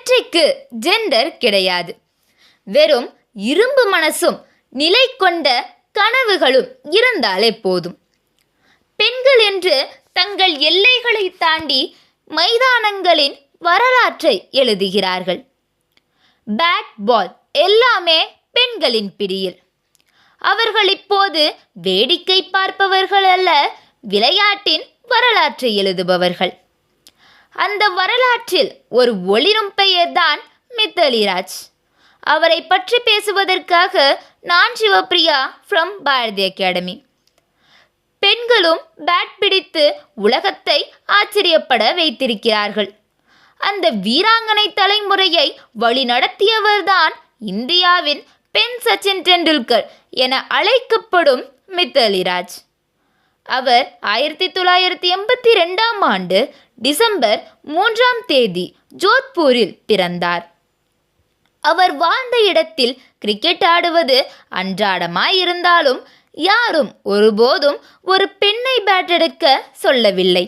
வெற்றிக்கு ஜெண்டர் கிடையாது. வெறும் இரும்பு மனசும் நிலை கொண்ட கனவுகளும் இருந்தாலே போதும். பெண்கள் என்று தங்கள் எல்லைகளை தாண்டி மைதானங்களின் வரலாற்றை எழுதுகிறார்கள். பேட் பால் எல்லாமே பெண்களின் பிடியில். அவர்கள் இப்போது வேடிக்கை பார்ப்பவர்கள் அல்ல, விளையாட்டின் வரலாற்றை எழுதுபவர்கள். அந்த வரலாற்றில் ஒரு ஒளிரும் பெயர்தான் மித்தாலி ராஜ். அவரை பற்றி பேசுவதற்காக நான் சிவப்பிரியா ஃப்ரம் பாரதி அகாடமி. பெண்களும் பேட் பிடித்து உலகத்தை ஆச்சரியப்பட வைத்திருக்கிறார்கள். அந்த வீராங்கனை தலைமுறையை வழிநடத்தியவர்தான் இந்தியாவின் பெண் சச்சின் டெண்டுல்கர் என அழைக்கப்படும் மித்தாலி ராஜ். அவர் 1982ஆம் ஆண்டு டிசம்பர் 3ஆம் தேதி ஜோத்பூரில் பிறந்தார். அவர் வாழ்ந்த இடத்தில் கிரிக்கெட் ஆடுவது அன்றாடமாயிருந்தாலும் யாரும் ஒருபோதும் ஒரு பெண்ணை பேட் எடுக்க சொல்லவில்லை.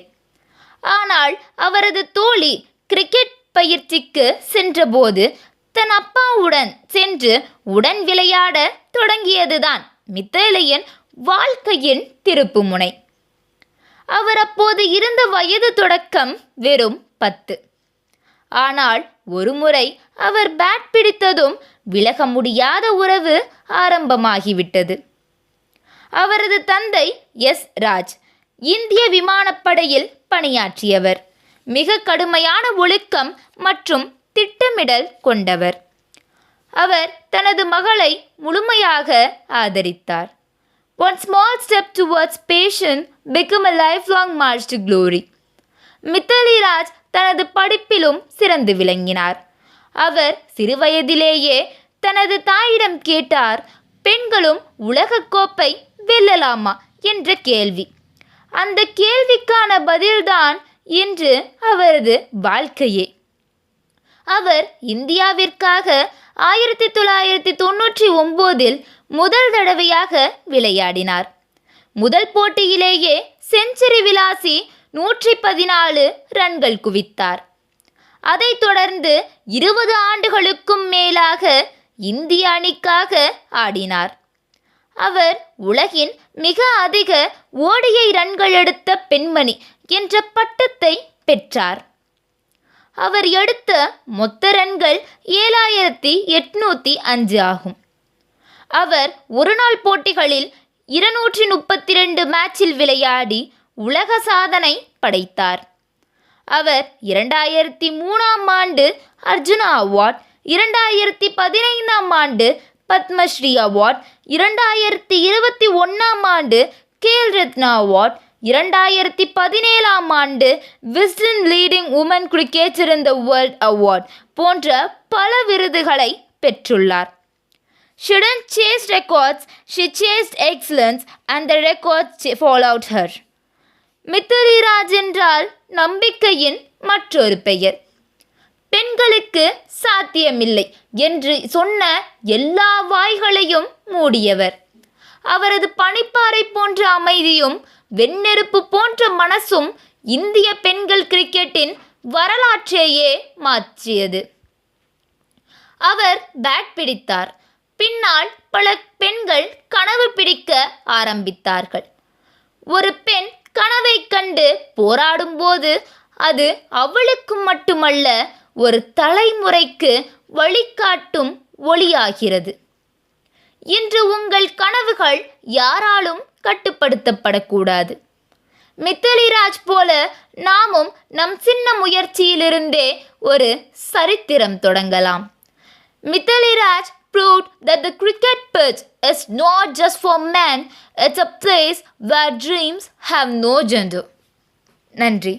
ஆனால் அவரது தோழி கிரிக்கெட் பயிற்சிக்கு சென்றபோது தன் அப்பாவுடன் சென்று உடன் விளையாட தொடங்கியதுதான் மித்தாலியின் வாழ்க்கையின் திருப்புமுனை. அவர் அப்போது இருந்த வயது தொடக்கம் வெறும் 10. ஆனால் ஒருமுறை அவர் பேட் பிடித்ததும் விலக முடியாத உறவு ஆரம்பமாகிவிட்டது. அவரது தந்தை எஸ். ராஜ் இந்திய விமானப்படையில் பணியாற்றியவர். மிக கடுமையான ஒழுக்கம் மற்றும் திட்டமிடல் கொண்டவர். அவர் தனது மகளை முழுமையாக ஆதரித்தார். One small step towards passion became a lifelong march to glory. Mithali Raj தனது படிப்பிலும் சிறந்து விளங்கினார். அவர் சிறுவயதிலேயே தனது தாயிடம் கேட்டார், பெண்களும் உலகக்கோப்பை வெல்லலாமா என்ற கேள்வி. அந்த கேள்விக்கான பதில்தான் இன்று அவரது வாழ்க்கையே. அவர் இந்தியாவிற்காக 1999இல் முதல் தடவையாக விளையாடினார். முதல் போட்டியிலேயே செஞ்சுரி விளாசி 114 ரன்கள் குவித்தார். அதைத் தொடர்ந்து 20 ஆண்டுகளுக்கும் மேலாக இந்திய அணிக்காக ஆடினார். அவர் உலகின் மிக அதிக ஓடிஐ ரன்கள் எடுத்த பெண்மணி என்ற பட்டத்தை பெற்றார். அவர் எடுத்த மொத்த ரன்கள் 7805 ஆகும். அவர் ஒருநாள் போட்டிகளில் 232 மேட்சில் விளையாடி உலக சாதனை படைத்தார். அவர் 2003ஆம் ஆண்டு அர்ஜுனா அவார்ட், 2015ஆம் ஆண்டு பத்மஸ்ரீ அவார்ட், 2021ஆம் ஆண்டு கேல் ரத்னா அவார்ட், 2017ஆம் ஆண்டு Wisden leading woman cricketer in the world award போன்ற பல விருதுகளை பெற்றுள்ளார். She didn't chase records, she chased excellence and the records followed her. Mithali Raj என்றால் நம்பிக்கையின் மற்றொரு பெயர். பெண்களுக்கு சாத்தியமில்லை என்று சொன்ன எல்லா வாய்களையும் மூடியவர். அவரது பனிப்பாறை போன்ற அமைதியும் வெண்ணெருப்பு போன்ற மனசும் இந்திய பெண்கள் கிரிக்கெட்டின் வரலாற்றையே மாற்றியது. அவர் பேட் பிடித்தார். பின்னால் பல பெண்கள் கனவு பிடிக்க ஆரம்பித்தார்கள். ஒரு பெண் கனவை கண்டு போராடும்போது அது அவளுக்கு மட்டுமல்ல, ஒரு தலைமுறைக்கு வழிகாட்டும் ஒளியாகிறது. இன்று உங்கள் கனவுகள் யாராலும் கட்டுப்படுத்தப்படக்கூடாது. மித்தாலி ராஜ் போல நாமும் நம் சின்ன முயற்சியிலிருந்தே ஒரு சரித்திரம் தொடங்கலாம். Mithali Raj proved that the cricket pitch is not just for men, it's a place where dreams have no gender. நன்றி.